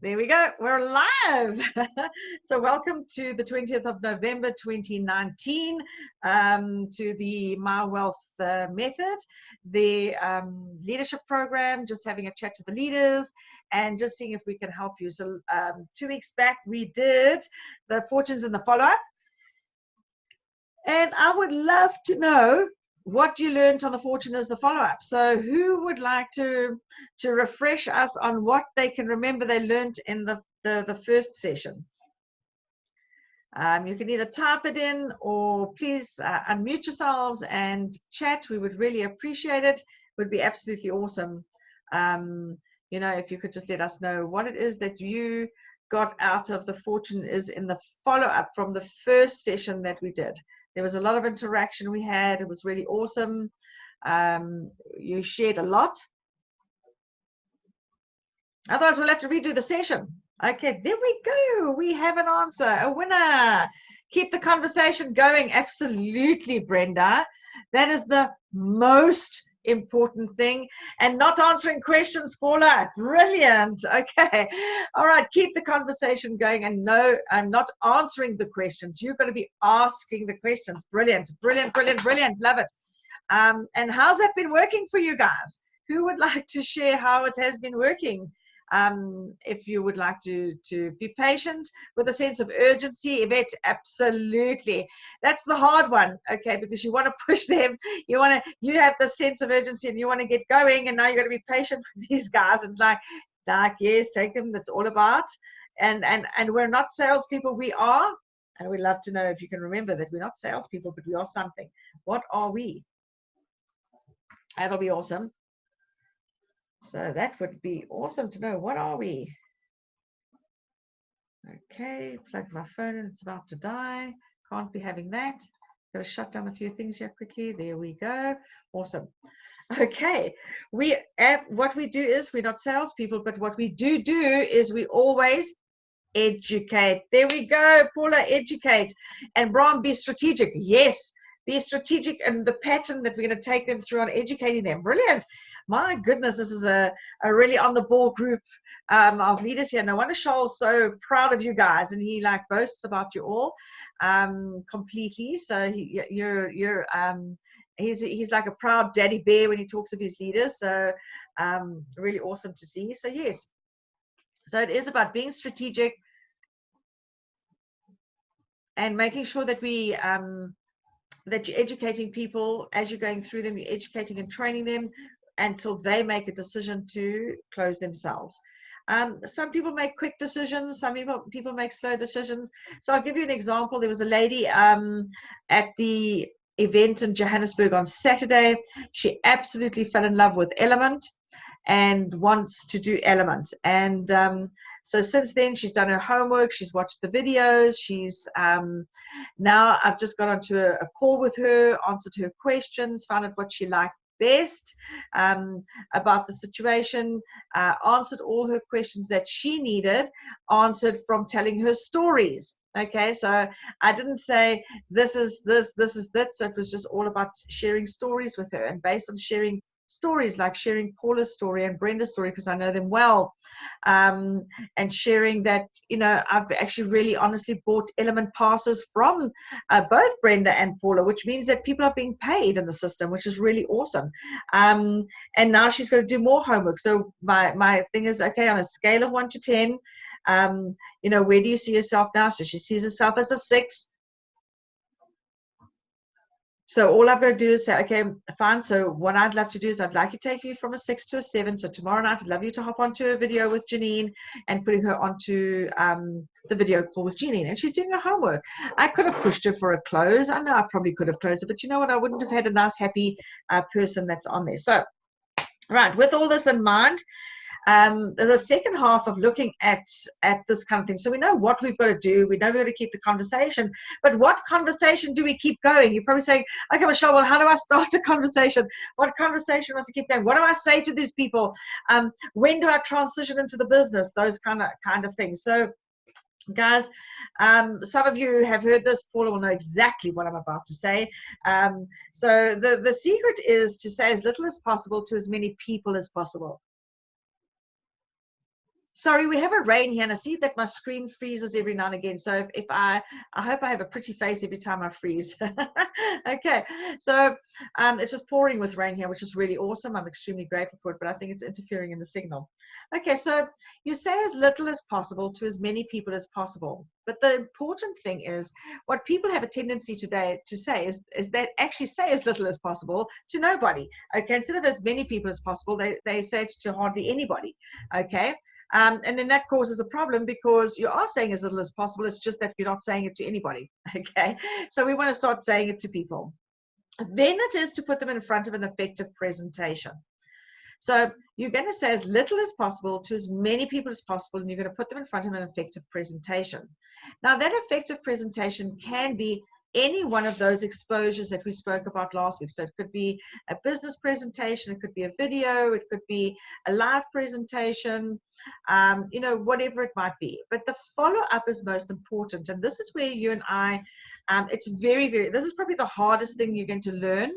There we go. We're live. So welcome to the 20th of November 2019, to the MyWealth method, the leadership program, just having a chat to the leaders and just seeing if we can help you. So 2 weeks back, we did the fortunes and the follow-up. And I would love to know what you learned on the fortune as the follow-up. So who would like to refresh us on what they can remember they learned in the first session? You can either type it in or please unmute yourselves and chat. We would really appreciate it. It would be absolutely awesome. If you could just let us know what it is that you got out of the fortune is in the follow-up from the first session that we did. There was a lot of interaction we had. It was really awesome. You shared a lot. Otherwise, we'll have to redo the session. Okay, there we go. We have an answer, a winner. Keep the conversation going. Absolutely, Brenda. That is the most important thing. And not answering questions, Paula. Brilliant. Okay. All right. Keep the conversation going. And no, I'm not answering the questions. You're going to be asking the questions. Brilliant. Brilliant. Brilliant. Brilliant. Love it. And how's that been working for you guys? Who would like to share how it has been working? If you would like to be patient with a sense of urgency, Yvette, absolutely. That's the hard one, okay, because you want to push them. You have the sense of urgency and you want to get going, and now you've got to be patient with these guys. And like yes, take them. That's all about. And we're not salespeople. We are, and we'd love to know if you can remember that we're not salespeople, but we are something. What are we? That'll be awesome. So that would be awesome to know. What are we? Okay, plug my phone in. It's about to die. Can't be having that. Got to shut down a few things here quickly. There we go. Awesome. Okay, what we do is we're not salespeople, but what we do is we always educate. There we go, Paula, educate. And Bram, be strategic. Yes, be strategic in the pattern that we're going to take them through on educating them. Brilliant. My goodness, this is a really on the ball group of leaders here. No wonder Charles so proud of you guys, and he like boasts about you all completely. So he's like a proud daddy bear when he talks of his leaders. So really awesome to see. So yes, so it is about being strategic and making sure that we that you're educating people as you're going through them. You're educating and training them until they make a decision to close themselves. Some people make quick decisions. Some people make slow decisions. So I'll give you an example. There was a lady at the event in Johannesburg on Saturday. She absolutely fell in love with Element and wants to do Element. And so since then, she's done her homework. She's watched the videos. She's now I've just got onto a call with her, answered her questions, found out what she liked best about the situation, answered all her questions that she needed, answered from telling her stories. Okay, so I didn't say this is this is that. So it was just all about sharing stories with her, and based on sharing stories, like sharing Paula's story and Brenda's story, because I know them well, and sharing that, I've actually really honestly bought Element passes from both Brenda and Paula, which means that people are being paid in the system, which is really awesome. And now she's going to do more homework. So my thing is, okay, on a scale of 1 to 10, where do you see yourself now? So she sees herself as a 6. So all I've got to do is say, okay, fine. So what I'd love to do is I'd like to take you from a 6 to a 7. So tomorrow night, I'd love you to hop onto a video with Janine and putting her onto the video call with Janine. And she's doing her homework. I could have pushed her for a close. I know I probably could have closed it, but you know what? I wouldn't have had a nice, happy person that's on there. So, right, with all this in mind, the second half of looking at this kind of thing. So we know what we've got to do. We know we've got to keep the conversation. But what conversation do we keep going? You're probably saying, okay, Michelle, well, how do I start a conversation? What conversation must I keep going? What do I say to these people? When do I transition into the business? Those kind of things. So guys, some of you have heard this. Paula will know exactly what I'm about to say. So the secret is to say as little as possible to as many people as possible. Sorry, we have a rain here, and I see that my screen freezes every now and again. So if I hope I have a pretty face every time I freeze. Okay, so it's just pouring with rain here, which is really awesome. I'm extremely grateful for it, but I think it's interfering in the signal. Okay, so you say as little as possible to as many people as possible. But the important thing is what people have a tendency today to say is that actually say as little as possible to nobody. Okay, instead of as many people as possible, they say it to hardly anybody. Okay. And then that causes a problem because you are saying as little as possible. It's just that you're not saying it to anybody. Okay. So we want to start saying it to people. Then it is to put them in front of an effective presentation. So you're going to say as little as possible to as many people as possible, and you're going to put them in front of an effective presentation. Now, that effective presentation can be any one of those exposures that we spoke about last week. So it could be a business presentation, it could be a video, it could be a live presentation, whatever it might be. But the follow-up is most important. And this is where you and I, it's very, this is probably the hardest thing you're going to learn.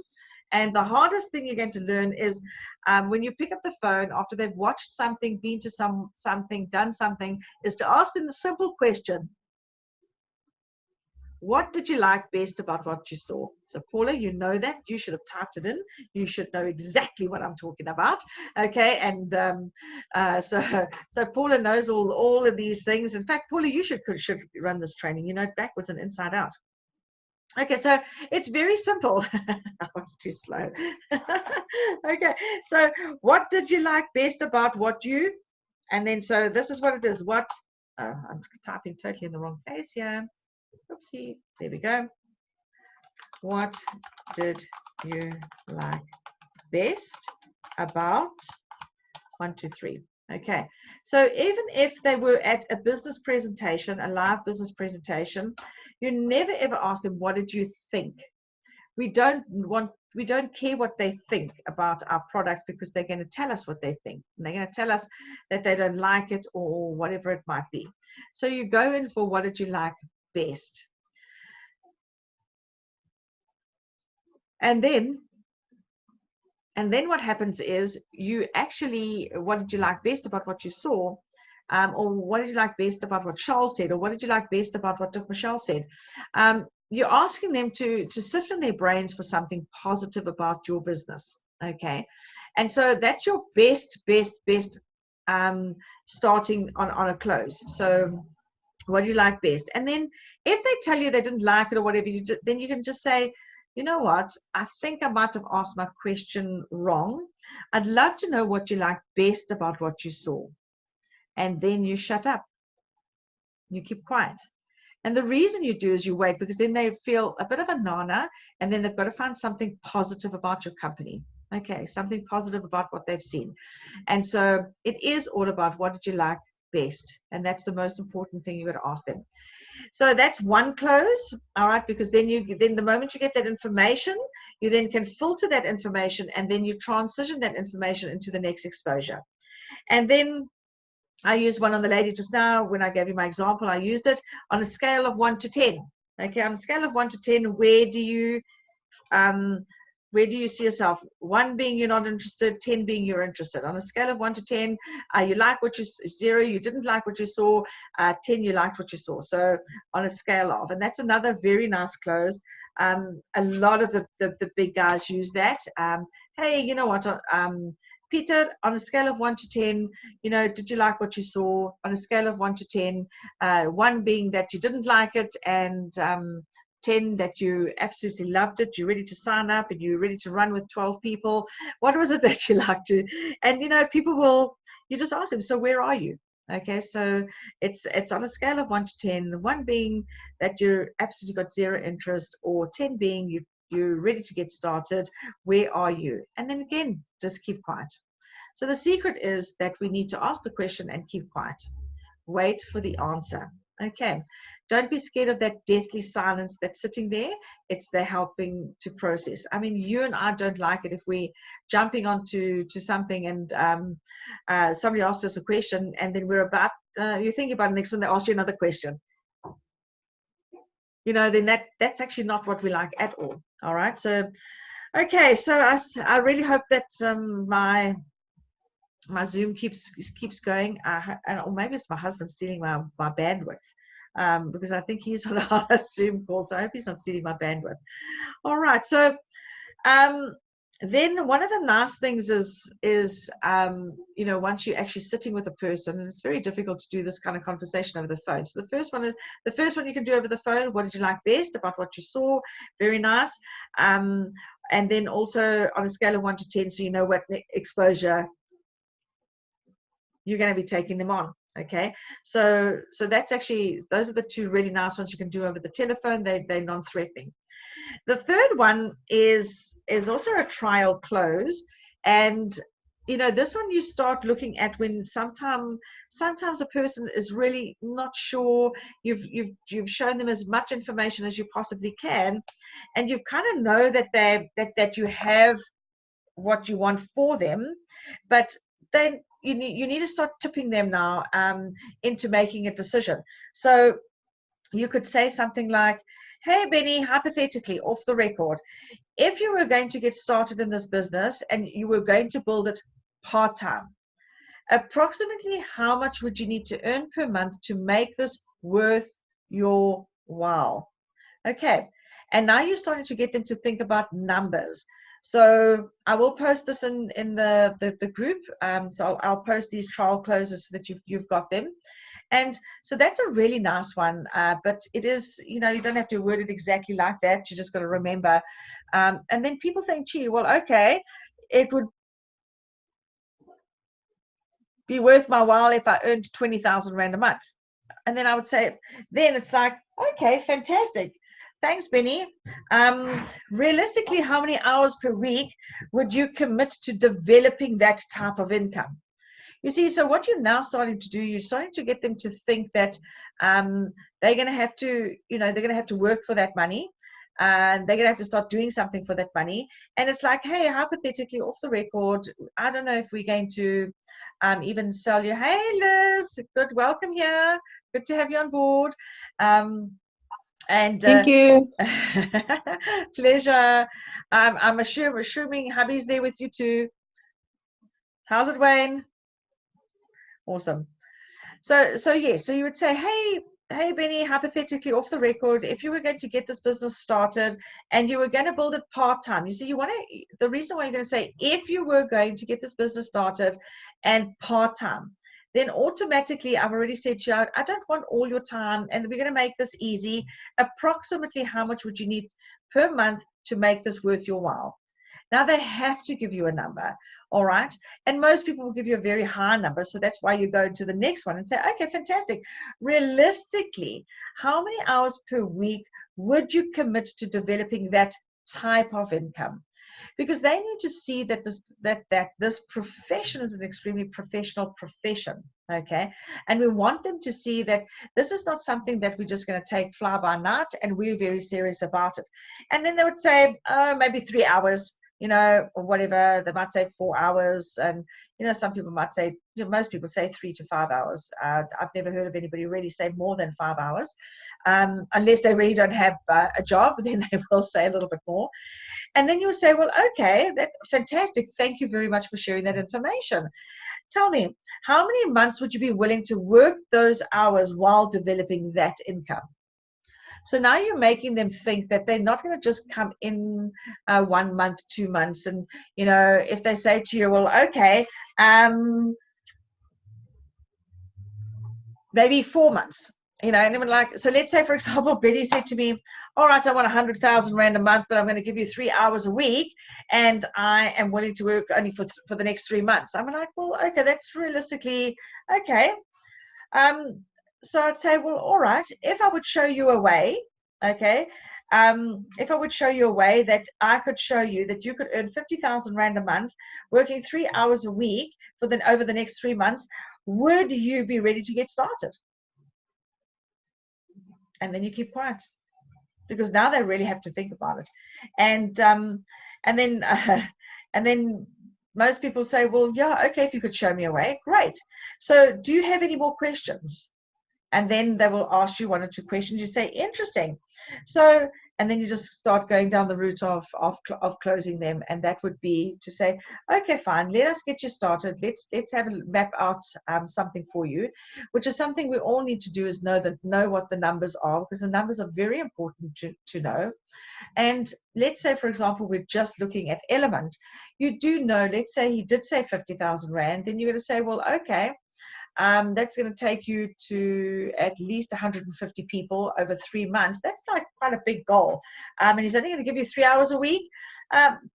And the hardest thing you're going to learn is when you pick up the phone after they've watched something, been to something, done something, is to ask them the simple question, what did you like best about what you saw? So Paula, you know that. You should have typed it in. You should know exactly what I'm talking about. Okay, and so Paula knows all of these things. In fact, Paula, you should run this training. You know it backwards and inside out. Okay, so it's very simple. I was too slow. Okay, so what did you like best about what you, and then so this is what it is. What, I'm typing totally in the wrong place here. Oopsie, there we go. What did you like best about 1, 2, 3? Okay, so even if they were at a business presentation, a live business presentation, you never ever ask them, what did you think? We don't care what they think about our product because they're going to tell us what they think. And they're going to tell us that they don't like it or whatever it might be. So you go in for what did you like best? And then what happens is you actually, what did you like best about what you saw? Or what did you like best about what Charles said? Or what did you like best about what Dr. Michelle said? You're asking them to sift in their brains for something positive about your business. Okay. And so that's your best starting on a close. So what do you like best? And then if they tell you they didn't like it or whatever, then you can just say, you know what, I think I might have asked my question wrong. I'd love to know what you like best about what you saw. And then you shut up. You keep quiet. And the reason you do is you wait because then they feel a bit of a nana and then they've got to find something positive about your company. Okay, something positive about what they've seen. And so it is all about what did you like best? And that's the most important thing you got to ask them. So that's one close, all right, because then the moment you get that information, you then can filter that information and then you transition that information into the next exposure. And then I used one on the lady just now when I gave you my example. I used it on a scale of 1 to 10. Okay, on a scale of 1 to 10, where do you see yourself? 1 being you're not interested, 10 being you're interested. On a scale of 1 to 10, you like what you 0, you didn't like what you saw, 10 you liked what you saw. So on a scale of, and that's another very nice close. A lot of the big guys use that. Hey, you know what? Peter, on a scale of 1 to 10, did you like what you saw? On a scale of 1 to 10, 1 being that you didn't like it, and 10 that you absolutely loved it, you're ready to sign up and you're ready to run with 12 people. What was it that you liked to? And people will, you just ask them, so where are you? Okay, so it's on a scale of 1 to 10, 1 being that you're absolutely got 0 interest, or 10 being you're ready to get started. Where are you? And then again, just keep quiet. So the secret is that we need to ask the question and keep quiet. Wait for the answer. Okay. Don't be scared of that deathly silence that's sitting there. It's there helping to process. I mean, you and I don't like it if we're jumping onto something and somebody asks us a question and then we're about, you think about the next one, they ask you another question. Then that's actually not what we like at all. All right. So, okay. So I really hope that my Zoom keeps going, or maybe it's my husband stealing my bandwidth, because I think he's on a Zoom call, so I hope he's not stealing my bandwidth. All right, so then one of the nice things is you know, once you're actually sitting with a person, and it's very difficult to do this kind of conversation over the phone. So the first one you can do over the phone. What did you like best about what you saw? Very nice. And then also on a scale of 1 to 10, so you know what exposure you're going to be taking them on. Okay, so that's actually, those are the two really nice ones you can do over the telephone. They're non-threatening. The third one is also a trial close, and you know, this one you start looking at when sometimes a person is really not sure. You've shown them as much information as you possibly can, and you kind of know that that you have what you want for them, but then you need to start tipping them now into making a decision. So you could say something like, hey, Benny, hypothetically, off the record, if you were going to get started in this business and you were going to build it part-time, approximately how much would you need to earn per month to make this worth your while? Okay, and now you're starting to get them to think about numbers. So I will post this in the group. So I'll post these trial closes so that you've got them. And so that's a really nice one, but it is, you know, you don't have to word it exactly like that. You just got to remember. And then people think, gee, well, okay, it would be worth my while if I earned 20,000 Rand a month. And then I would say, then it's like, okay, fantastic. Thanks, Benny. Realistically, how many hours per week would you commit to developing that type of income? You see, so what you're now starting to do, you're starting to get them to think that they're going to have to, you know, they're going to have to work for that money, and they're going to have to start doing something for that money. And it's like, hey, hypothetically, off the record, I don't know if we're going to even sell you. Hey, Liz, good, welcome here. Good to have you on board. And thank you. Pleasure. I'm assuming hubby's there with you too. How's it, Wayne? Awesome. So yes, so you would say, hey Benny, hypothetically off the record, if you were going to get this business started and you were going to build it part-time, you see, you want to, the reason why you're going to say, if you were going to get this business started and part-time, then automatically I've already said to you, I don't want all your time, and we're going to make this easy. Approximately how much would you need per month to make this worth your while? Now they have to give you a number, all right? And most people will give you a very high number, so that's why you go to the next one and say, okay, fantastic. Realistically, how many hours per week would you commit to developing that type of income? Because they need to see that this profession is an extremely professional profession, okay? And we want them to see that this is not something that we're just going to take fly by night, and we're very serious about it. And then they would say, oh, maybe 3 hours, you know, or whatever. They might say 4 hours, and you know, some people might say, you know, most people say 3 to 5 hours. I've never heard of anybody really say more than 5 hours, unless they really don't have a job. Then they will say a little bit more. And then you'll say, well, okay, that's fantastic. Thank you very much for sharing that information. Tell me, how many months would you be willing to work those hours while developing that income? So now you're making them think that they're not going to just come in 1 month, 2 months. And, you know, if they say to you, well, okay, maybe 4 months, you know, and like, so let's say, for example, Betty said to me, all right, I want 100,000 Rand a month, but I'm going to give you 3 hours a week, and I am willing to work only for the next 3 months. I'm like, well, okay, that's realistically, okay. So I'd say, well, all right, if I would show you a way, okay, if I would show you a way that I could show you that you could earn 50,000 Rand a month, working 3 hours a week over the next 3 months, would you be ready to get started? And then you keep quiet, because now they really have to think about it. And then most people say, well, yeah, okay, if you could show me a way, great. So do you have any more questions? And then they will ask you 1 or 2 questions. You say, interesting. So, and then you just start going down the route of closing them. And that would be to say, okay, fine, let us get you started. Let's have a map out something for you, which is something we all need to do, is know what the numbers are, because the numbers are very important to know. And let's say, for example, we're just looking at element. You do know, let's say he did say 50,000 Rand, then you're going to say, well, okay, that's going to take you to at least 150 people over 3 months. That's like quite a big goal. And he's only going to give you 3 hours a week.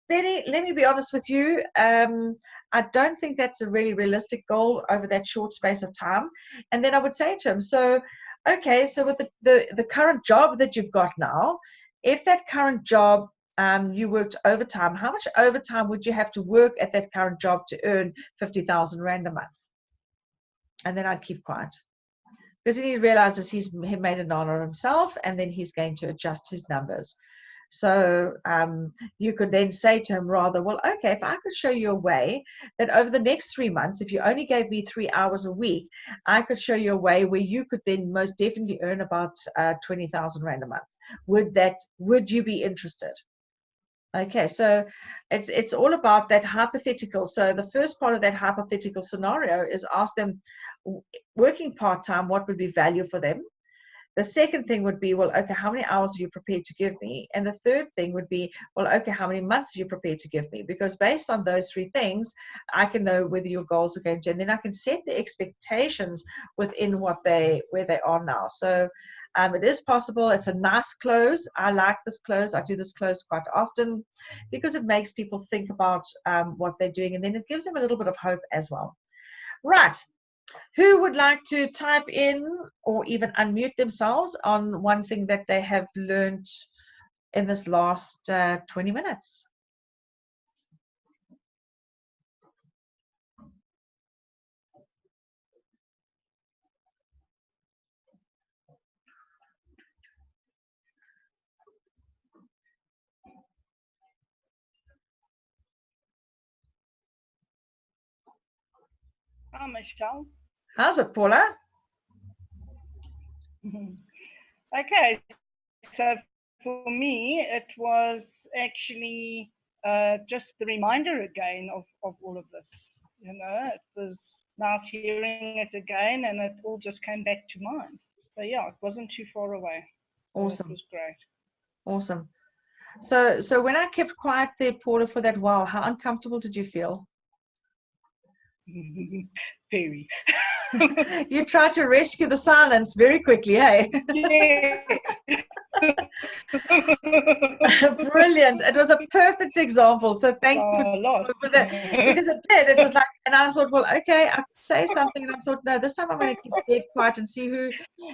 Benny, let me be honest with you. I don't think that's a really realistic goal over that short space of time. And then I would say to him, so, okay, so with the current job that you've got now, if that current job you worked overtime, how much overtime would you have to work at that current job to earn 50,000 Rand a month? And then I'd keep quiet, because then he realizes he made an honor of himself, and then he's going to adjust his numbers. So you could then say to him rather, well, okay, if I could show you a way that over the next 3 months, if you only gave me 3 hours a week, I could show you a way where you could then most definitely earn about 20,000 Rand a month. Would you be interested? Okay, so it's all about that hypothetical. So the first part of that hypothetical scenario is ask them, working part-time, what would be value for them? The second thing would be, well, okay, how many hours are you prepared to give me? And the third thing would be, well, okay, how many months are you prepared to give me? Because based on those 3 things, I can know whether your goals are going to, and then I can set the expectations within where they are now. So it is possible. It's a nice close. I like this close. I do this close quite often because it makes people think about what they're doing, and then it gives them a little bit of hope as well. Right. Who would like to type in or even unmute themselves on one thing that they have learned in this last 20 minutes? Hi, Michelle. How's it, Paula? Okay, so for me, it was actually just the reminder again of all of this. You know, it was nice hearing it again, and it all just came back to mind. So yeah, it wasn't too far away. Awesome. It was great. Awesome. So when I kept quiet there, Paula, for that while, how uncomfortable did you feel? Very. You tried to rescue the silence very quickly, hey? Yeah. Brilliant. It was a perfect example. So thank you for that. Because it did. It was like, and I thought, well, okay, I could say something. And I thought, no, this time I'm going to keep dead quiet and see who.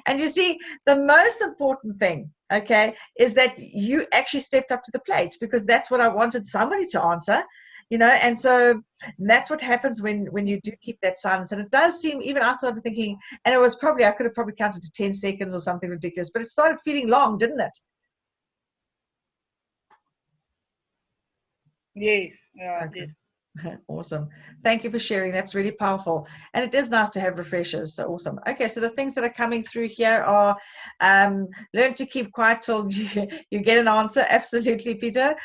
And you see, the most important thing, okay, is that you actually stepped up to the plate, because that's what I wanted somebody to answer. You know, and so that's what happens when you do keep that silence. And it does seem, even I started thinking, and it was probably, I could have probably counted to 10 seconds or something ridiculous, but it started feeling long, didn't it? Yes, yeah, Okay. yes. Awesome. Thank you for sharing. That's really powerful. And it is nice to have refreshers. So awesome. Okay, so the things that are coming through here are learn to keep quiet till you get an answer. Absolutely, Peter.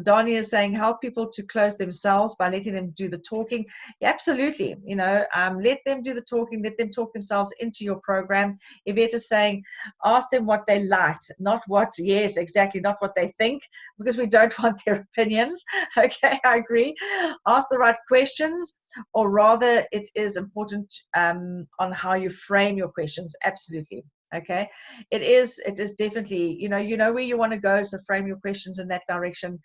Donnie is saying help people to close themselves by letting them do the talking. Yeah, absolutely. You know, let them do the talking, let them talk themselves into your program. Yvette is saying ask them what they liked, not what, yes, exactly, not what they think, because we don't want their opinions. Okay, I agree. Ask the right questions, or rather it is important on how you frame your questions. Absolutely. Okay, it is definitely, you know where you want to go, so frame your questions in that direction.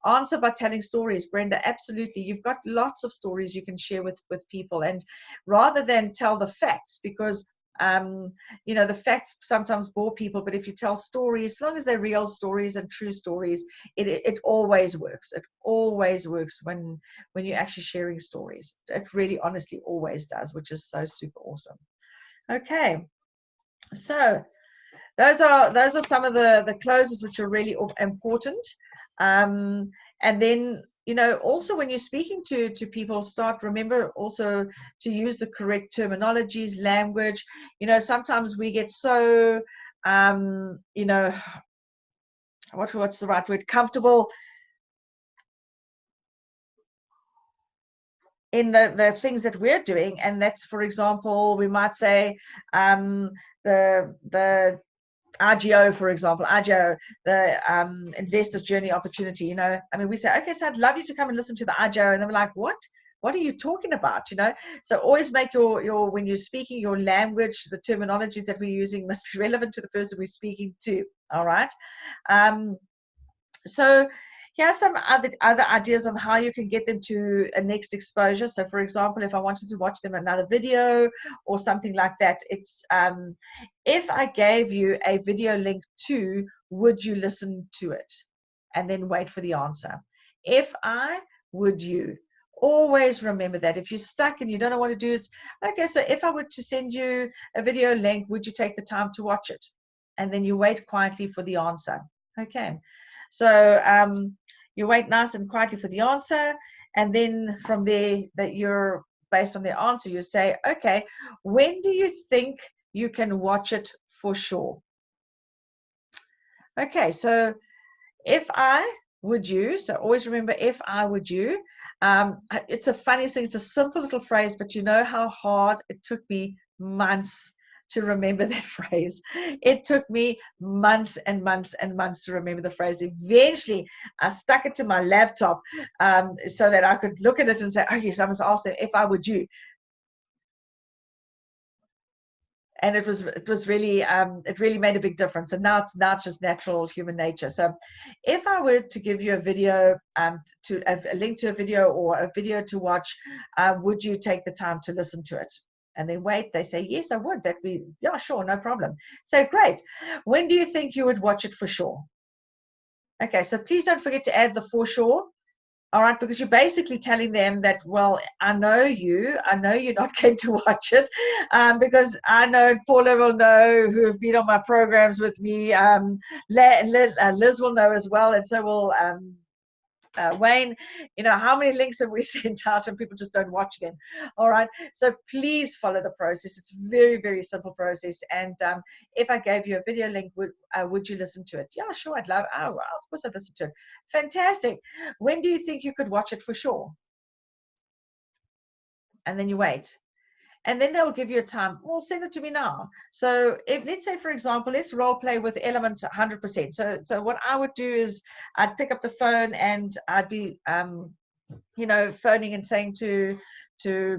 Answer by telling stories, Brenda. Absolutely, you've got lots of stories you can share with people, and rather than tell the facts, because the facts sometimes bore people, but if you tell stories, as long as they're real stories and true stories, it always works. It always works when you're actually sharing stories. It really honestly always does, which is so super awesome. Okay, so those are some of the closes which are really important. And then you know, also when you're speaking to people, remember also to use the correct terminologies, language. You know, sometimes we get so, you know, what's the right word? Comfortable in the things that we're doing. And that's, for example, we might say the RGO, for example, RGO, the Investor's Journey Opportunity. You know, I mean, we say, okay, so I'd love you to come and listen to the RGO. And then we're like, what? What are you talking about? You know, so always make your when you're speaking, your language, the terminologies that we're using must be relevant to the person we're speaking to. All right. So here are some other ideas on how you can get them to a next exposure. So for example, if I wanted to watch them another video or something like that, it's if I gave you a video link to, would you listen to it? And then wait for the answer. If I, would you? Always remember that. If you're stuck and you don't know what to do, it's okay. So if I were to send you a video link, would you take the time to watch it? And then you wait quietly for the answer. Okay. So you wait nice and quietly for the answer, and then from there, that you're based on the answer, you say, okay, when do you think you can watch it for sure? Okay, so if I, would you? So always remember, if I, would you? It's a funny thing. It's a simple little phrase, but you know how hard it took me months to remember that phrase. It took me months and months and months to remember the phrase. Eventually, I stuck it to my laptop so that I could look at it and say, oh, yes, I must ask them, if I, would you? And it was really it really made a big difference. And now it's just natural human nature. So if I were to give you a video to a link to a video or a video to watch, would you take the time to listen to it? And then wait, they say, yes, I would. That'd be, yeah, sure, no problem. So great. When do you think you would watch it for sure? Okay, so please don't forget to add the for sure. All right, because you're basically telling them that, well, I know you're not going to watch it, because I know Paula will know, who have been on my programs with me. Liz will know as well, and so will Wayne. You know, how many links have we sent out and people just don't watch them? All right, so please follow the process. It's very, very simple process. And if I gave you a video link, would you listen to it? Yeah, sure, I'd love. Oh, well, of course I'd listen to it. Fantastic. When do you think you could watch it for sure? And then you wait. And then they'll give you a time. Well, send it to me now. So if, let's say, for example, let's role play with elements 100%. So what I would do is I'd pick up the phone and I'd be, you know, phoning and saying to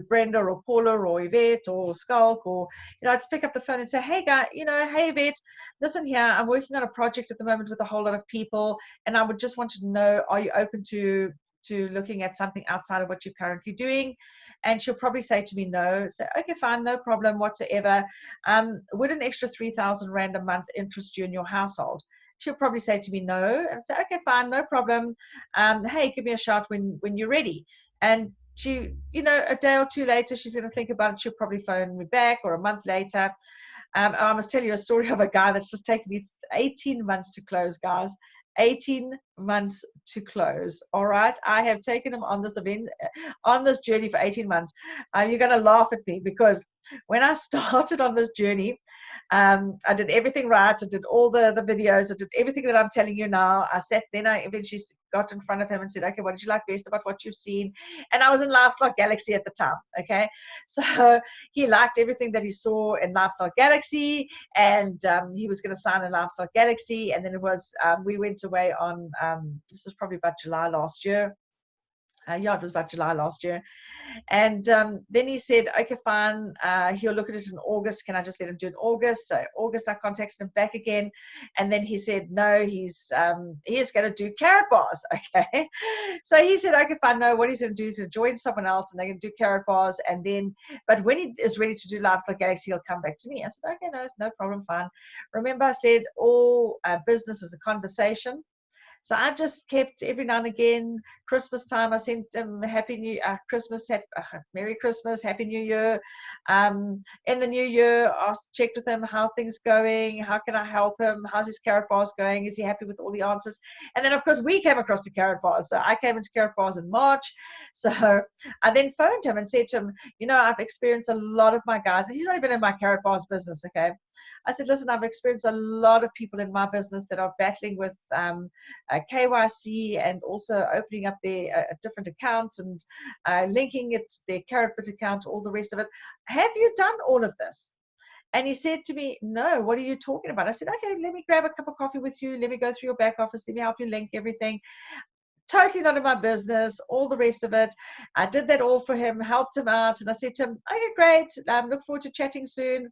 Brenda or Paula or Yvette or Skulk, or, you know, I'd pick up the phone and say, hey, guy, you know, hey, Yvette, listen here, I'm working on a project at the moment with a whole lot of people, and I would just want to know, are you open to looking at something outside of what you're currently doing? And she'll probably say to me, no. So, okay, fine, no problem whatsoever. Would an extra 3,000 Rand a month interest you in your household? She'll probably say to me, no. And say, okay, fine, no problem. Hey, give me a shout when you're ready. And she, you know, a day or two later, she's going to think about it. She'll probably phone me back, or a month later. I must tell you a story of a guy that's just taken me 18 months to close, guys. 18 months to close. All right, I have taken him on this event, on this journey for 18 months. You're going to laugh at me, because when I started on this journey, I did everything right. I did all the videos. I did everything that I'm telling you now. Then I eventually got in front of him and said, okay, what did you like best about what you've seen? And I was in Lifestyle Galaxy at the time. Okay, so he liked everything that he saw in Lifestyle Galaxy, and he was going to sign in Lifestyle Galaxy. And then it was, we went away on, this was probably about July last year. Yeah, it was about July last year. And then he said, okay, fine, he'll look at it in August. Can I just let him do it in August? So August, I contacted him back again. And then he said, no, he is going to do carrot bars. Okay. So he said, okay, fine, no, what he's going to do is to join someone else, and they're going to do carrot bars. And then, but when he is ready to do Lifestyle Galaxy, he'll come back to me. I said, okay, no problem, fine. Remember, I said all business is a conversation. So I just kept every now and again, Christmas time, I sent him Happy New Christmas, Merry Christmas, Happy New Year. In the new year, I checked with him how things going, how can I help him, how's his carrot bars going, is he happy with all the answers? And then of course we came across the carrot bars. So I came into carrot bars in March. So I then phoned him and said to him, you know, I've experienced a lot of my guys, and he's not even in my carrot bars business, okay? I said, listen, I've experienced a lot of people in my business that are battling with KYC and also opening up their different accounts and linking it, their Carrotbit account, all the rest of it. Have you done all of this? And he said to me, no, what are you talking about? I said, okay, let me grab a cup of coffee with you. Let me go through your back office. Let me help you link everything. Totally not in my business, all the rest of it. I did that all for him, helped him out. And I said to him, okay, great. Look forward to chatting soon.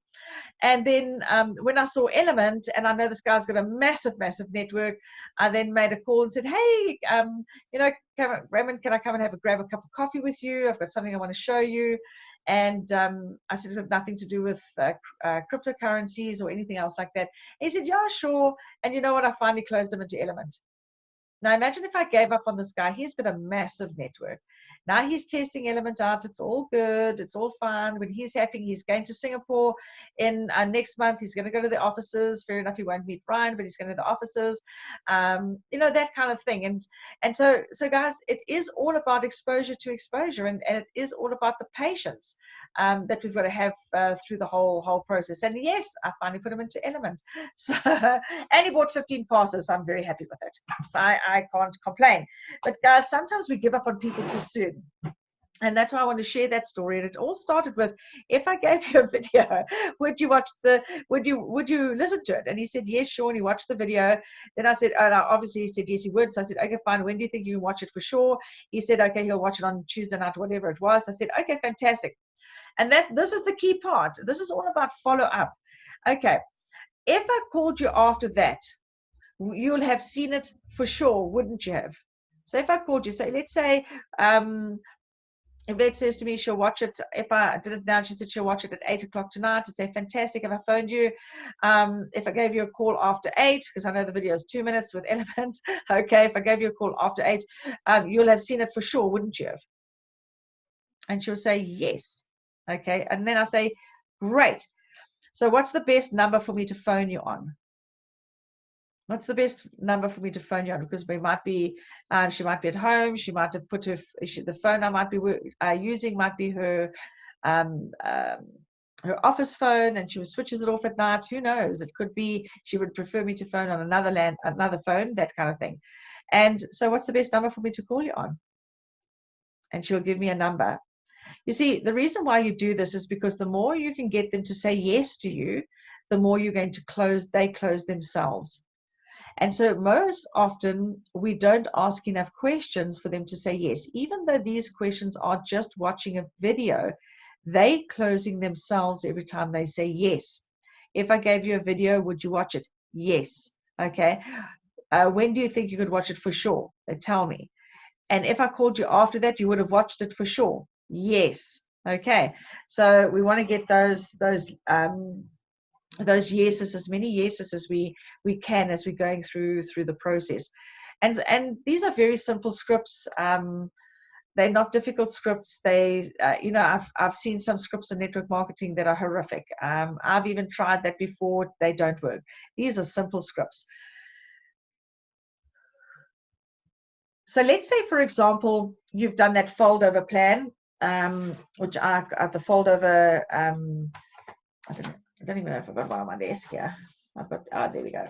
And then when I saw Element, and I know this guy's got a massive, massive network, I then made a call and said, hey, you know, Raymond, can I come and grab a cup of coffee with you? I've got something I want to show you. And I said, it's got nothing to do with cryptocurrencies or anything else like that. And he said, yeah, sure. And you know what? I finally closed him into Element. Now, imagine if I gave up on this guy. He's got a massive network. Now he's testing Element out. It's all good. It's all fine. When he's happy, he's going to Singapore in next month. He's going to go to the offices. Fair enough, he won't meet Brian, but he's going to the offices. You know, that kind of thing. And so guys, it is all about exposure to exposure, and it is all about the patience that we've got to have through the whole process. And yes, I finally put him into Element. So, and he bought 15 passes. So I'm very happy with it. So I can't complain. But guys, sometimes we give up on people too soon. And that's why I want to share that story. And it all started with, if I gave you a video, would you listen to it? And he said, yes, sure. And he watched the video. Then I said, obviously he said, yes, he would. So I said, okay, fine. When do you think you can watch it for sure? He said, okay, he'll watch it on Tuesday night, whatever it was. I said, okay, fantastic. And this is the key part. This is all about follow up. Okay. If I called you after that, you'll have seen it for sure, wouldn't you have? So if I called you, let's say, Yvette says to me she'll watch it. If I did it now, she said she'll watch it at 8 o'clock tonight. I'd say, fantastic. If I phoned you, if I gave you a call after 8, because I know the video is 2 minutes with Element. Okay, if I gave you a call after 8, you'll have seen it for sure, wouldn't you have? And she'll say, yes. Okay, and then I say, great. So what's the best number for me to phone you on? What's the best number for me to phone you on? Because we might be, she might be at home. She might have put the phone I might be using might be her office phone, and she switches it off at night. Who knows? It could be she would prefer me to phone on another phone, that kind of thing. And so, what's the best number for me to call you on? And she'll give me a number. You see, the reason why you do this is because the more you can get them to say yes to you, the more you're going to they close themselves. And so most often we don't ask enough questions for them to say yes. Even though these questions are just watching a video, they closing themselves every time they say yes. If I gave you a video, would you watch it? Yes. Okay. When do you think you could watch it for sure? They tell me. And if I called you after that, you would have watched it for sure. Yes. Okay. So we want to get those yeses, as many yeses as we can as we're going through the process. And these are very simple scripts. They're not difficult scripts. They, you know, I've seen some scripts in network marketing that are horrific. I've even tried that before. They don't work. These are simple scripts. So let's say, for example, you've done that fold over plan, which the fold over, I don't even know if I've got one on my desk here. I've got, there we go.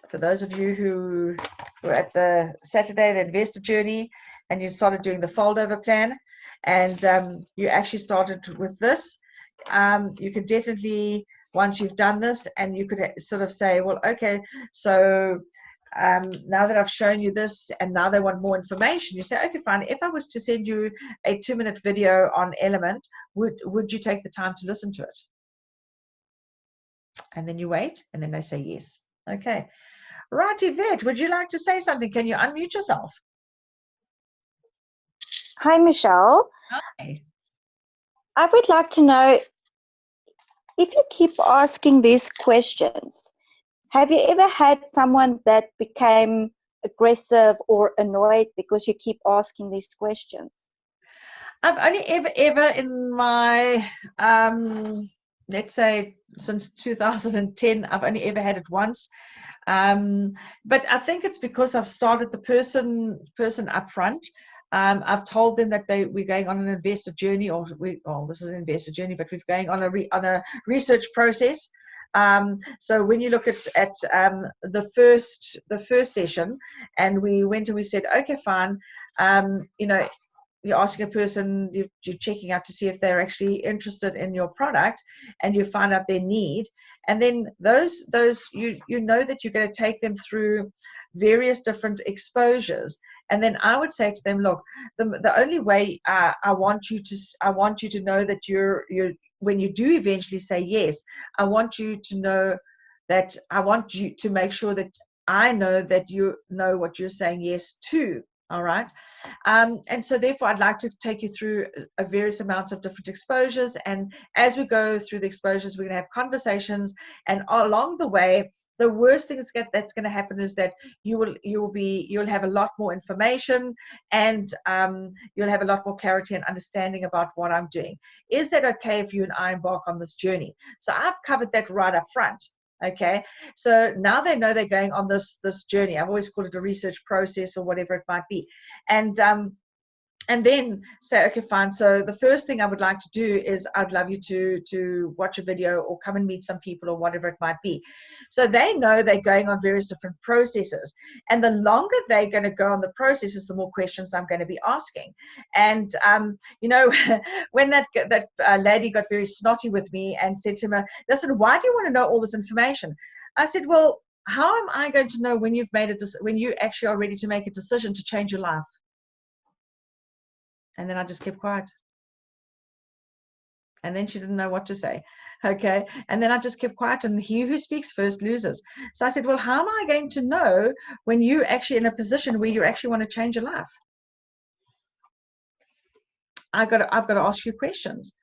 For those of you who were at the Saturday, the investor journey, and you started doing the fold over plan, and you actually started with this, you could definitely, once you've done this, and you could sort of say, well, okay, so now that I've shown you this and now they want more information, you say, okay, fine. If I was to send you a 2-minute video on Element, would you take the time to listen to it? And then you wait, and then they say yes. Okay. Right, Yvette, would you like to say something? Can you unmute yourself? Hi, Michelle. Hi. I would like to know, if you keep asking these questions, have you ever had someone that became aggressive or annoyed because you keep asking these questions? I've only ever in my, let's say since 2010, I've only ever had it once. But I think it's because I've started the person up front. I've told them that we're going on an investor journey, or this is an investor journey, but we're going on a research process. So when you look at the first session, and we went and we said, okay, fine, you're asking a person, you're checking out to see if they're actually interested in your product, and you find out their need. And then those you know that you're going to take them through various different exposures. And then I would say to them, look, the only way I want you to know that you're when you do eventually say yes, I want you to know that I want you to make sure that I know that you know what you're saying yes to. All right. And so therefore, I'd like to take you through a various amounts of different exposures. And as we go through the exposures, we're going to have conversations. And along the way, the worst thing that's going to happen is that you'll have a lot more information, and you'll have a lot more clarity and understanding about what I'm doing. Is that okay if you and I embark on this journey? So I've covered that right up front. Okay, so now they know they're going on this journey. I've always called it a research process or whatever it might be. And then say, okay, fine. So the first thing I would like to do is I'd love you to watch a video or come and meet some people or whatever it might be. So they know they're going on various different processes. And the longer they're going to go on the processes, the more questions I'm going to be asking. And, when that lady got very snotty with me and said to me, listen, why do you want to know all this information? I said, well, how am I going to know when when you actually are ready to make a decision to change your life? And then I just kept quiet. And then she didn't know what to say. Okay. And then I just kept quiet, and he who speaks first loses. So I said, well, how am I going to know when you're actually in a position where you actually want to change your life? I've got to ask you questions.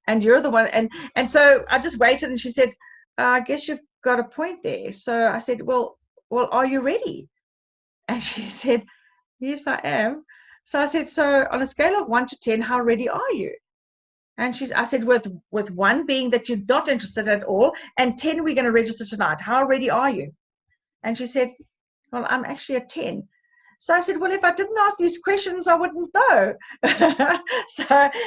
And you're the one. And so I just waited, and she said, I guess you've got a point there. So I said, well, are you ready? And she said, yes, I am. So I said, so on a scale of 1 to 10, how ready are you? And I said, with 1 being that you're not interested at all, and 10, we're going to register tonight. How ready are you? And she said, well, I'm actually a 10. So I said, well, if I didn't ask these questions, I wouldn't know.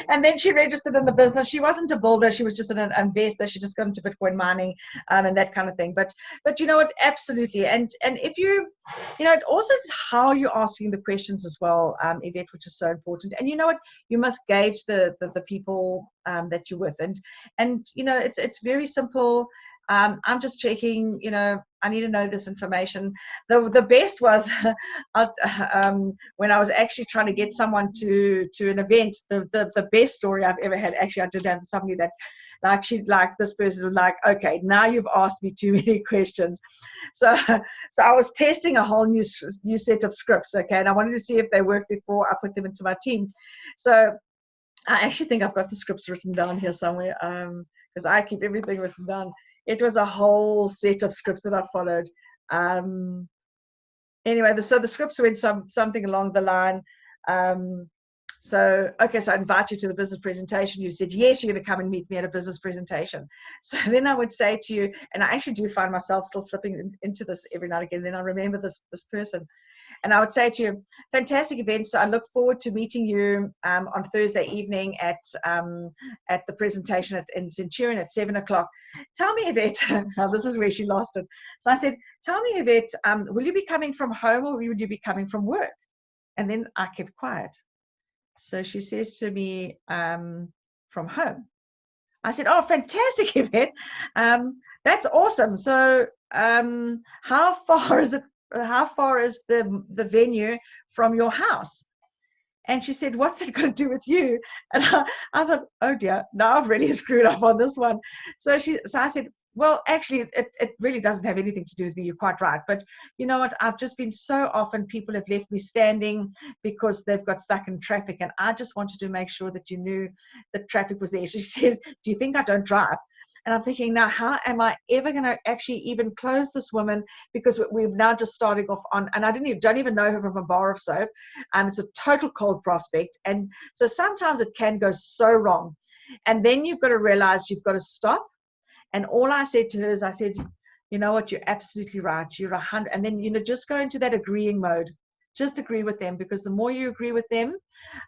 And then she registered in the business. She wasn't a builder. She was just an investor. She just got into Bitcoin mining and that kind of thing. But you know what? Absolutely. And if it also is how you're asking the questions as well, Yvette, which is so important. And you know what? You must gauge the people that you're with. And it's very simple. I'm just checking, I need to know this information. The best was when I was actually trying to get someone to an event, the best story I've ever had. Actually, I did have somebody that this person was like, okay, now you've asked me too many questions. So I was testing a whole new set of scripts, okay, and I wanted to see if they worked before I put them into my team. So I actually think I've got the scripts written down here somewhere, because I keep everything written down. It was a whole set of scripts that I followed. Anyway, so the scripts went something along the line. So I invite you to the business presentation. You said, yes, you're going to come and meet me at a business presentation. So then I would say to you, and I actually do find myself still slipping into this every now and again. Then I remember this person. And I would say to you, fantastic event. So I look forward to meeting you on Thursday evening at the presentation in Centurion at 7 o'clock. Tell me, Yvette, now this is where she lost it. So I said, tell me, Yvette, will you be coming from home or will you be coming from work? And then I kept quiet. So she says to me, from home. I said, oh, fantastic, Yvette. That's awesome. So how far is the venue from your house? And she said, what's it got to do with you? And I thought, oh dear, now I've really screwed up on this one. So I said, well, actually, it really doesn't have anything to do with me. You're quite right. But you know what? I've just been so often people have left me standing because they've got stuck in traffic. And I just wanted to make sure that you knew the traffic was there. She says, do you think I don't drive? And I'm thinking, now, how am I ever going to actually even close this woman? Because we've now just starting off on, and I don't even know her from a bar of soap. It's a total cold prospect. And so sometimes it can go so wrong. And then you've got to realize you've got to stop. And all I said to her is, I said, you know what, you're absolutely right. You're 100. And then, just go into that agreeing mode. Just agree with them, because the more you agree with them,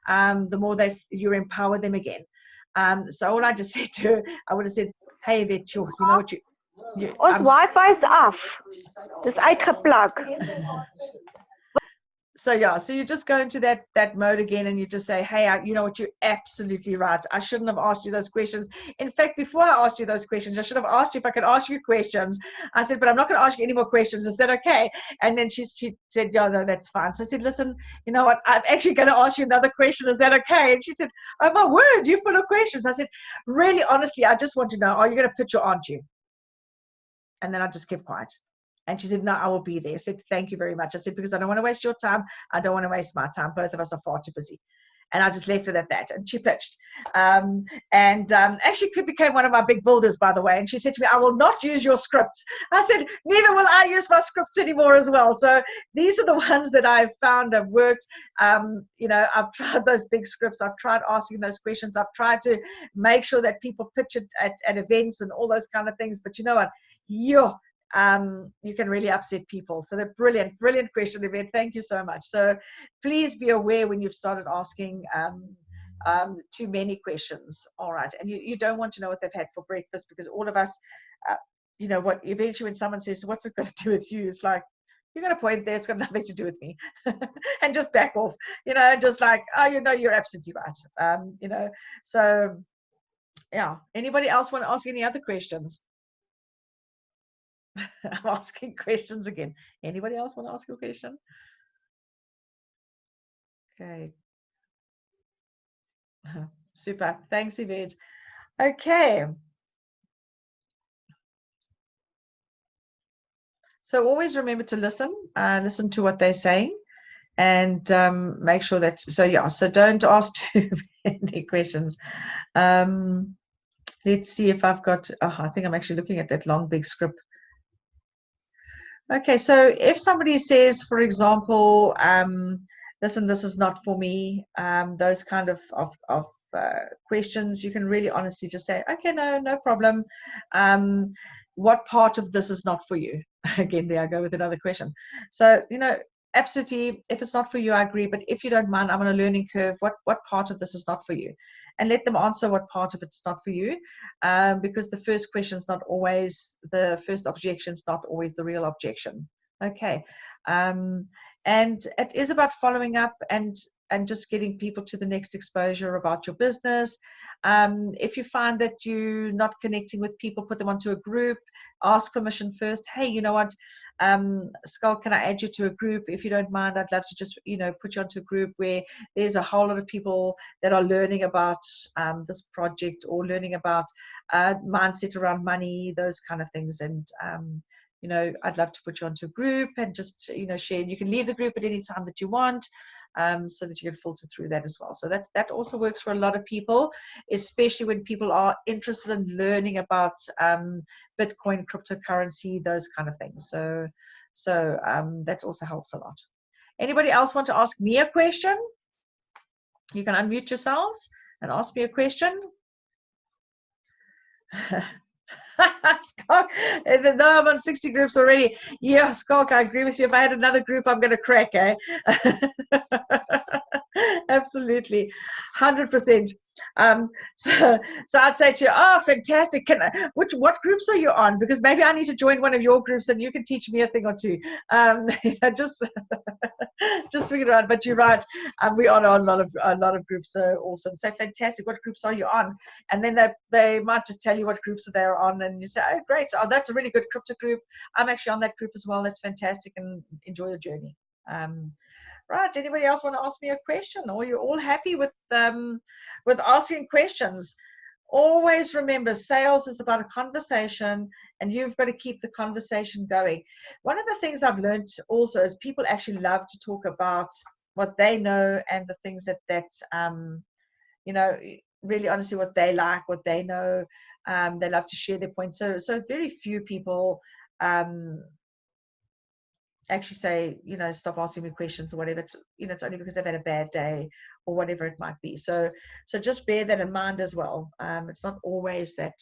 the more you empower them again. So all I just said to her, I would have said, hey, Yvette, you know what, Ons Wi-Fi is af. Dis uitgeplug. So yeah, so you just go into that mode again, and you just say, hey, you know what, you're absolutely right. I shouldn't have asked you those questions. In fact, before I asked you those questions, I should have asked you if I could ask you questions. I said, but I'm not going to ask you any more questions. Is that okay? And then she said, yeah, no, that's fine. So I said, listen, you know what, I'm actually going to ask you another question. Is that okay? And she said, oh my word, you're full of questions. I said, really, honestly, I just want to know, are you going to put your aren't you? And then I just kept quiet. And she said, no, I will be there. I said, thank you very much. I said, because I don't want to waste your time. I don't want to waste my time. Both of us are far too busy. And I just left it at that. And she pitched. Actually became one of my big builders, by the way. And she said to me, I will not use your scripts. I said, neither will I use my scripts anymore as well. So these are the ones that I've found have worked. I've tried those big scripts. I've tried asking those questions. I've tried to make sure that people pitch it at events and all those kind of things. But you know what? You can really upset people. So they're brilliant question, Yvette. Thank you so much. So please be aware when you've started asking too many questions. All right. And you don't want to know what they've had for breakfast, because all of us, what eventually when someone says, what's it got to do with you? It's like, you're going to point there, it's got nothing to do with me. And just back off, just like, oh, you're absolutely right. So yeah. Anybody else want to ask any other questions? I'm asking questions again. Anybody else want to ask a question? Okay. Super. Thanks, Yvette. Okay. So always remember to listen to what they're saying, and make sure that, so don't ask too many questions. Let's see if I've got, I think I'm actually looking at that long, big script. Okay, so if somebody says, for example, listen, this is not for me, those kind of questions, you can really honestly just say, okay, no problem. What part of this is not for you? Again, there I go with another question. So, absolutely, if it's not for you, I agree. But if you don't mind, I'm on a learning curve. What part of this is not for you? And let them answer what part of it's not for you, because the first question is not always, the first objection is not always the real objection. Okay. And it is about following up and just getting people to the next exposure about your business. If you find that you're not connecting with people, put them onto a group. Ask permission first. Hey, you know what, Skull, can I add you to a group? If you don't mind, I'd love to just, put you onto a group where there's a whole lot of people that are learning about this project, or learning about mindset around money, those kind of things. And I'd love to put you onto a group and just, share. You can leave the group at any time that you want, so that you can filter through that as well. So that also works for a lot of people, especially when people are interested in learning about Bitcoin, cryptocurrency, those kind of things. So that also helps a lot. Anybody else want to ask me a question? You can unmute yourselves and ask me a question. Skulk, even though I'm on 60 groups already, yeah, Skulk, I agree with you. If I had another group, I'm going to crack, eh? Absolutely, 100%. So I'd say to you, oh, fantastic. What groups are you on? Because maybe I need to join one of your groups and you can teach me a thing or two. Just figure it out. But you're right. We're on a lot of groups. So awesome. So fantastic. What groups are you on? And then they might just tell you what groups they're on, and you say, oh, great. Oh, that's a really good crypto group. I'm actually on that group as well. That's fantastic, and enjoy your journey. Right. Anybody else want to ask me a question, or you're all happy with asking questions? Always remember, sales is about a conversation, and you've got to keep the conversation going. One of the things I've learned also is people actually love to talk about what they know and the things that really honestly what they like, what they know. They love to share their points. So very few people actually say, stop asking me questions or whatever. It's only because they've had a bad day or whatever it might be. So just bear that in mind as well. It's not always that,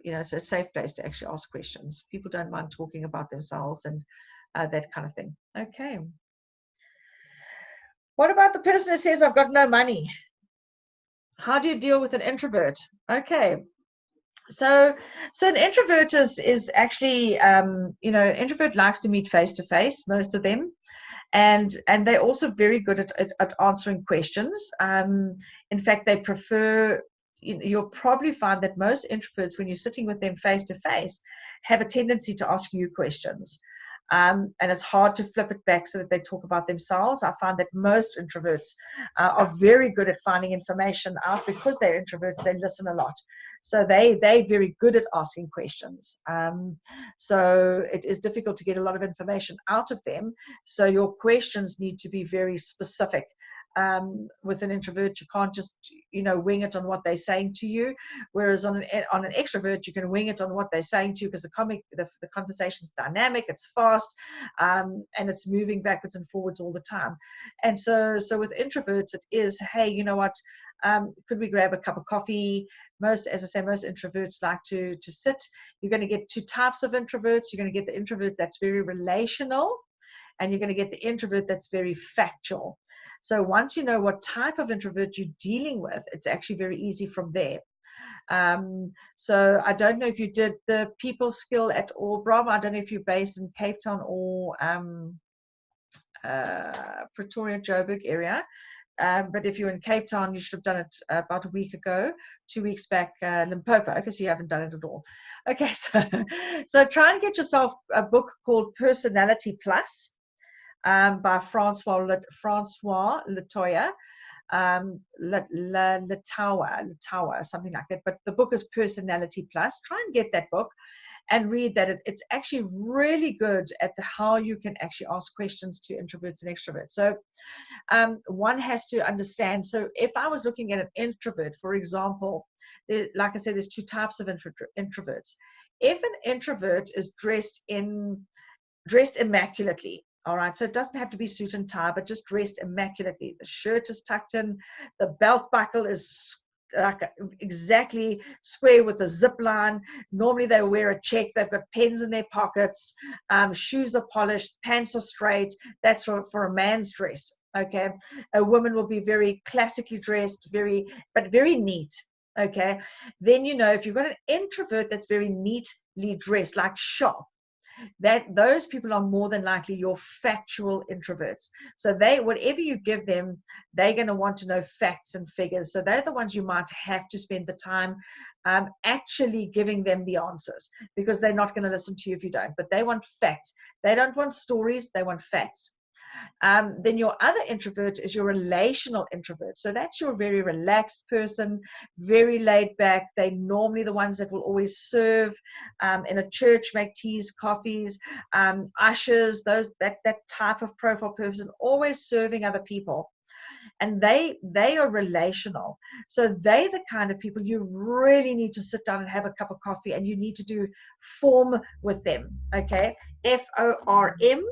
it's a safe place to actually ask questions. People don't mind talking about themselves and that kind of thing. Okay. What about the person who says, I've got no money? How do you deal with an introvert? Okay. So an introvert is actually, introvert likes to meet face to face, most of them. And they're also very good at answering questions. In fact, they prefer, you'll probably find that most introverts, when you're sitting with them face to face, have a tendency to ask you questions. And it's hard to flip it back so that they talk about themselves. I find that most introverts are very good at finding information out because they're introverts. They listen a lot. So they're very good at asking questions. So it is difficult to get a lot of information out of them. So your questions need to be very specific. With an introvert, you can't just wing it on what they're saying to you, whereas on an extrovert you can wing it on what they're saying to you, because the conversation's dynamic, it's fast, and it's moving backwards and forwards all the time. And so with introverts it is, hey, you know what, could we grab a cup of coffee? Most introverts like to sit. You're going to get two types of introverts. You're going to get the introvert that's very relational, and you're going to get the introvert that's very factual. So once you know what type of introvert you're dealing with, it's actually very easy from there. So I don't know if you did the people skill at all, Brom. I don't know if you're based in Cape Town or Pretoria, Joburg area. But if you're in Cape Town, you should have done it about a week ago, 2 weeks back, Limpopo. Okay, so you haven't done it at all. Okay, so try and get yourself a book called Personality Plus. By Francois Latoya, Latour, something like that. But the book is Personality Plus. Try and get that book and read that. It's actually really good at how you can actually ask questions to introverts and extroverts. So one has to understand. So if I was looking at an introvert, for example, like I said, there's two types of introverts. If an introvert is dressed immaculately, all right, so it doesn't have to be suit and tie, but just dressed immaculately. The shirt is tucked in, the belt buckle is like exactly square with a zip line. Normally they wear a check, they've got pens in their pockets, shoes are polished, pants are straight. That's for a man's dress. Okay, a woman will be very classically dressed, but very neat. Okay, then if you've got an introvert that's very neatly dressed, like sharp, that those people are more than likely your factual introverts. So whatever you give them, they're going to want to know facts and figures. So they're the ones you might have to spend the time actually giving them the answers, because they're not going to listen to you if you don't. But they want facts. They don't want stories, they want facts. Then your other introvert is your relational introvert. So that's your very relaxed person, very laid back. They're normally the ones that will always serve in a church, make teas, coffees, ushers, that type of profile person, always serving other people. And they are relational. So they're the kind of people you really need to sit down and have a cup of coffee, and you need to do form with them. Okay, FORM.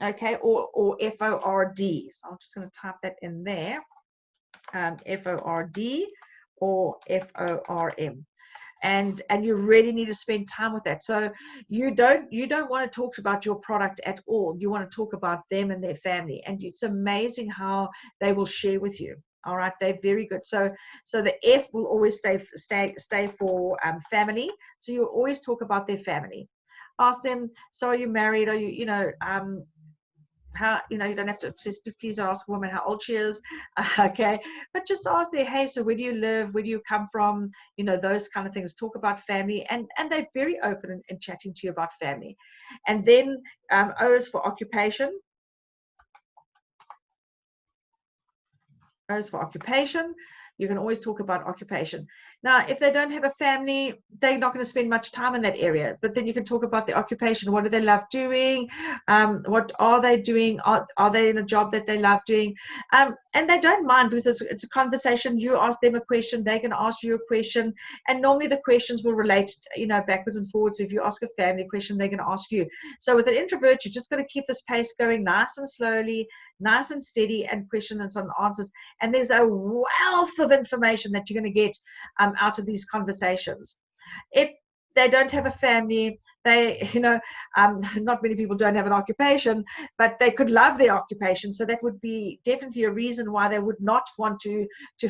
Okay, or FORD. So I'm just going to type that in there, FORD or FORM, and you really need to spend time with that. So you don't want to talk about your product at all. You want to talk about them and their family, and it's amazing how they will share with you. All right, they're very good. So the F will always stay for family. So you always talk about their family. Ask them, so are you married? Are you how, you don't have to, please ask a woman how old she is, okay, but just ask them, hey, so where do you live, where do you come from, those kind of things. Talk about family, and they're very open in chatting to you about family. And then O is for occupation. O is for occupation. You can always talk about occupation. Now, if they don't have a family, they're not going to spend much time in that area. But then you can talk about the occupation. What do they love doing? What are they doing? Are they in a job that they love doing? And they don't mind, because it's a conversation. You ask them a question, they can ask you a question. And normally the questions will relate, backwards and forwards. So if you ask a family question, they're going to ask you. So with an introvert, you're just going to keep this pace going nice and slowly, nice and steady, and questions and some answers. And there's a wealth of information that you're going to get out of these conversations. If they don't have a family, they, not many people don't have an occupation, but they could love their occupation. So that would be definitely a reason why they would not want to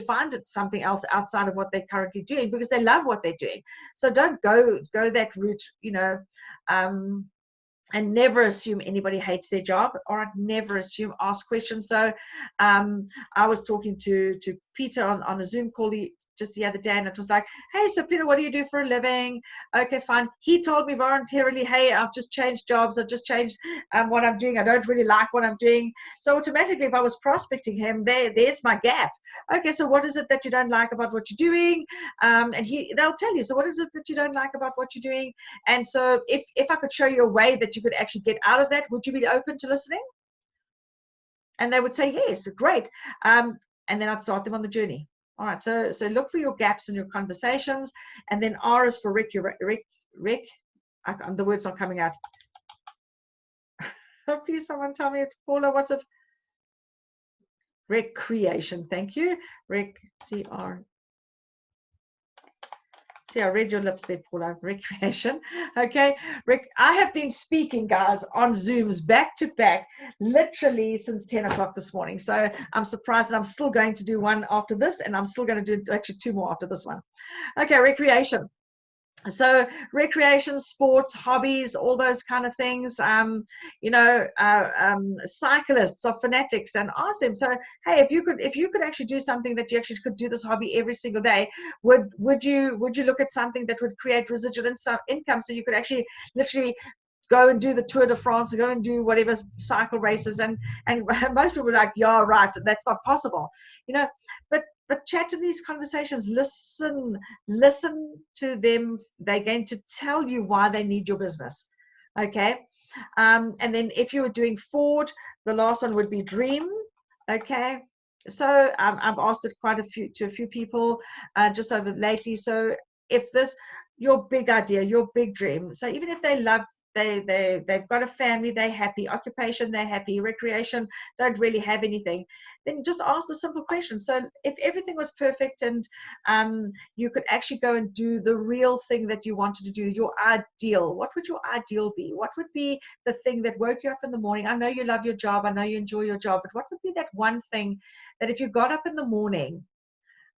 find it something else outside of what they're currently doing, because they love what they're doing. So don't go that route, and never assume anybody hates their job. Or I'd never assume, ask questions. So I was talking to Peter on a Zoom call just the other day, and it was like, hey, so Peter, what do you do for a living? Okay, fine. He told me voluntarily, hey, I've just changed jobs. I've just changed what I'm doing. I don't really like what I'm doing. So automatically, if I was prospecting him, there's my gap. Okay, so what is it that you don't like about what you're doing? And they'll tell you, so what is it that you don't like about what you're doing? And so if I could show you a way that you could actually get out of that, would you be open to listening? And they would say, yes, great. And then I'd start them on the journey. All right, so look for your gaps in your conversations. And then R is for Rick. Rick, the word's not coming out. Please, someone tell me, Paula, what's it? Recreation, thank you. Rick, C-R. See, I read your lips there, Paula. Recreation. Okay, Rick, I have been speaking, guys, on Zooms back to back, literally since 10 o'clock this morning. So I'm surprised that I'm still going to do one after this, and I'm still going to do actually 2 more after this one. Okay, recreation. So recreation, sports, hobbies, all those kind of things. Cyclists are fanatics, and ask them. So, hey, if you could actually do something that you actually could do this hobby every single day, would you look at something that would create residual income, so you could actually literally go and do the Tour de France, go and do whatever cycle races, and most people are like, yeah, right, that's not possible, but chat in these conversations, listen to them. They're going to tell you why they need your business. Okay. And then if you were doing Ford, the last one would be dream. Okay. So I've asked it to a few people just over lately. So if this, your big idea, your big dream, so even if they love, they've got a family, they're happy, occupation, they're happy, recreation, don't really have anything, then just ask the simple question. So if everything was perfect and you could actually go and do the real thing that you wanted to do, your ideal, what would your ideal be? What would be the thing that woke you up in the morning? I know you love your job, I know you enjoy your job, but what would be that one thing that if you got up in the morning,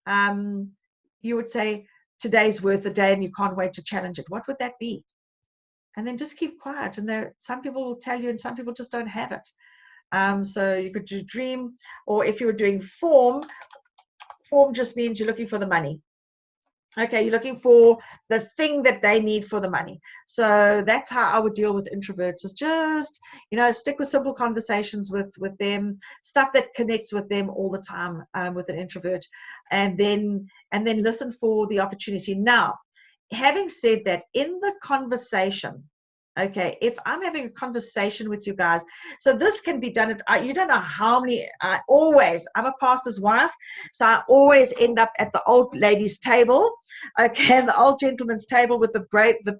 you would say, today's worth the day and you can't wait to challenge it? What would that be? And then just keep quiet. And some people will tell you, and some people just don't have it. So you could do dream, or if you were doing form just means you're looking for the money. Okay, you're looking for the thing that they need for the money. So that's how I would deal with introverts, is just, stick with simple conversations with them, stuff that connects with them all the time with an introvert, and then listen for the opportunity. Now, having said that, in the conversation, okay, if I'm having a conversation with you guys, so this can be done at, you don't know how many, I'm a pastor's wife, so I always end up at the old ladies' table, okay, the old gentleman's table with the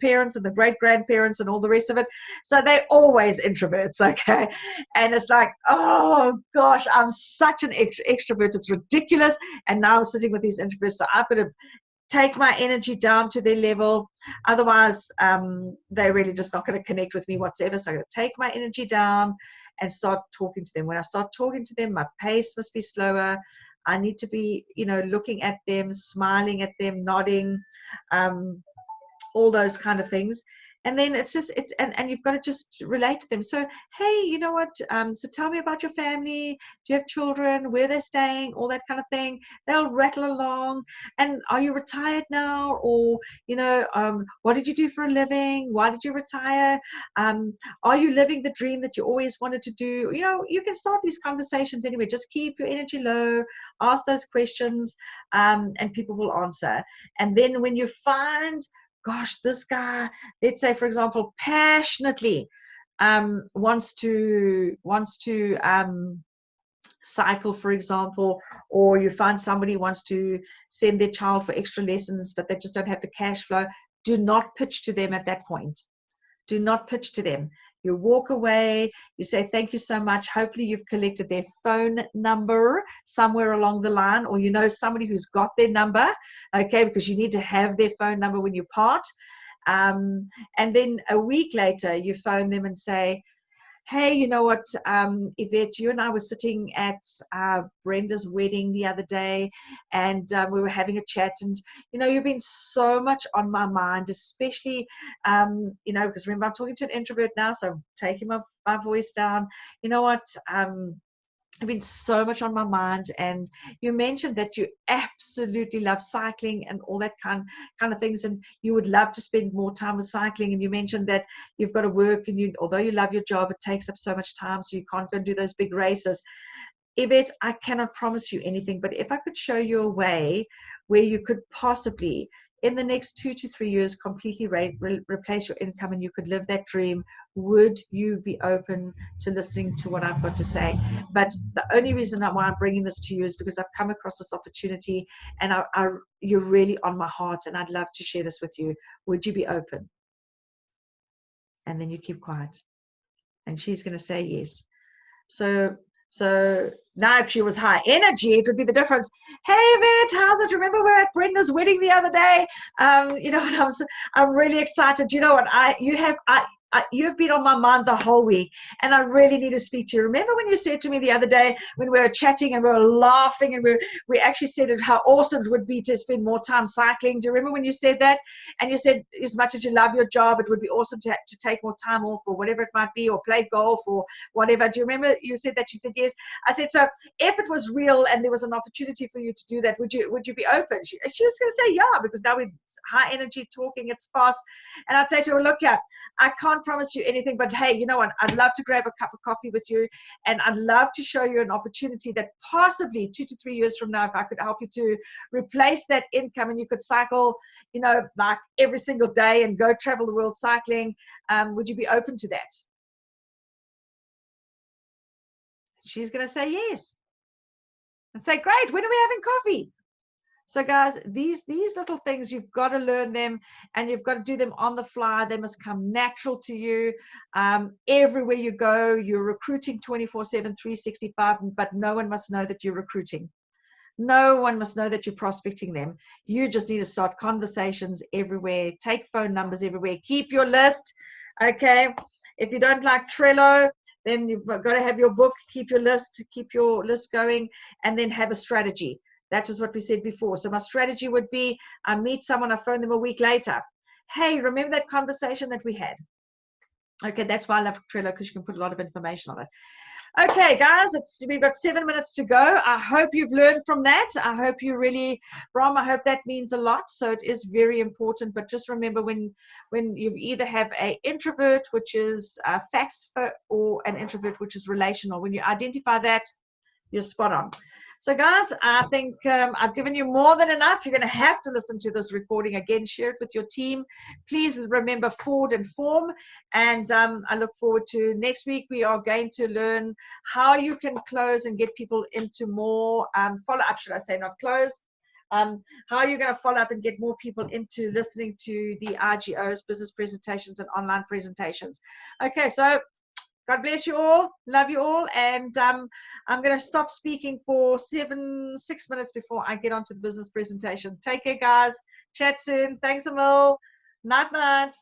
parents and the great-grandparents and all the rest of it. So they're always introverts, okay, and it's like, oh gosh, I'm such an extrovert, it's ridiculous, and now I'm sitting with these introverts, so I've got to take my energy down to their level. Otherwise, they're really just not going to connect with me whatsoever. So I'm going to take my energy down and start talking to them. When I start talking to them, my pace must be slower. I need to be, looking at them, smiling at them, nodding, all those kind of things. And then it's and you've got to just relate to them. So, hey, you know what? So tell me about your family. Do you have children? Where they're staying? All that kind of thing. They'll rattle along. And are you retired now? Or, you know, what did you do for a living? Why did you retire? Are you living the dream that you always wanted to do? You know, you can start these conversations anyway. Just keep your energy low, ask those questions, and people will answer. And then when you find, gosh, this guy, let's say, for example, passionately wants to cycle, for example, or you find somebody wants to send their child for extra lessons, but they just don't have the cash flow, do not pitch to them at that point. Do not pitch to them. You walk away, you say, thank you so much. Hopefully you've collected their phone number somewhere along the line, or you know somebody who's got their number, okay, because you need to have their phone number when you part. And then a week later, you phone them and say, hey, you know what, Yvette, you and I were sitting at Brenda's wedding the other day, and we were having a chat, and, you know, you've been so much on my mind, especially, you know, because remember, I'm talking to an introvert now, so I'm taking my voice down. You know what, have been so much on my mind, and you mentioned that you absolutely love cycling and all that kind of things, and you would love to spend more time with cycling, and you mentioned that you've got to work, and although you love your job, it takes up so much time, so you can't go and do those big races. Yvette, I cannot promise you anything, but if I could show you a way where you could possibly, in the next 2 to 3 years, completely replace your income and you could live that dream, would you be open to listening to what I've got to say? But the only reason why I'm bringing this to you is because I've come across this opportunity, and you're really on my heart, and I'd love to share this with you. Would you be open? And then you keep quiet. And she's going to say yes. So now if she was high energy, it would be the difference. Hey, Vet, how's it? Remember we were at Brenda's wedding the other day? You know, and I'm really excited. You know what? You've been on my mind the whole week, and I really need to speak to you. Remember when you said to me the other day when we were chatting and we were laughing, and we actually said how awesome it would be to spend more time cycling? Do you remember when you said that? And you said, as much as you love your job, it would be awesome to take more time off, or whatever it might be, or play golf or whatever. Do you remember you said that? You said yes. I said, so if it was real and there was an opportunity for you to do that, would you be open? She was going to say yeah, because now we're high energy talking, it's fast. And I'd say to her, look here, I can't promise you anything, but hey, you know what? I'd love to grab a cup of coffee with you, and I'd love to show you an opportunity that possibly 2 to 3 years from now, if I could help you to replace that income and you could cycle, you know, like every single day and go travel the world cycling. Would you be open to that? She's going to say yes. And say, great, when are we having coffee? So guys, these little things, you've got to learn them, and you've got to do them on the fly. They must come natural to you. Everywhere you go, you're recruiting 24/7, 365, but no one must know that you're recruiting. No one must know that you're prospecting them. You just need to start conversations everywhere. Take phone numbers everywhere. Keep your list, okay? If you don't like Trello, then you've got to have your book. Keep your list going, and then have a strategy. That was what we said before. So my strategy would be, I meet someone, I phone them a week later. Hey, remember that conversation that we had? Okay, that's why I love Trello, because you can put a lot of information on it. Okay, guys, we've got 7 minutes to go. I hope you've learned from that. I hope you really, Bram, I hope that means a lot. So it is very important. But just remember, when you either have an introvert, which is facts, or an introvert, which is relational, when you identify that, you're spot on. So guys, I think I've given you more than enough. You're going to have to listen to this recording again. Share it with your team. Please remember forward and form. And I look forward to next week. We are going to learn how you can close and get people into more follow-up, should I say, not close. How you're going to follow up and get more people into listening to the RGOs, business presentations and online presentations. Okay, so God bless you all. Love you all. And I'm going to stop speaking for 6 minutes before I get onto the business presentation. Take care, guys. Chat soon. Thanks, Emil. Night, night.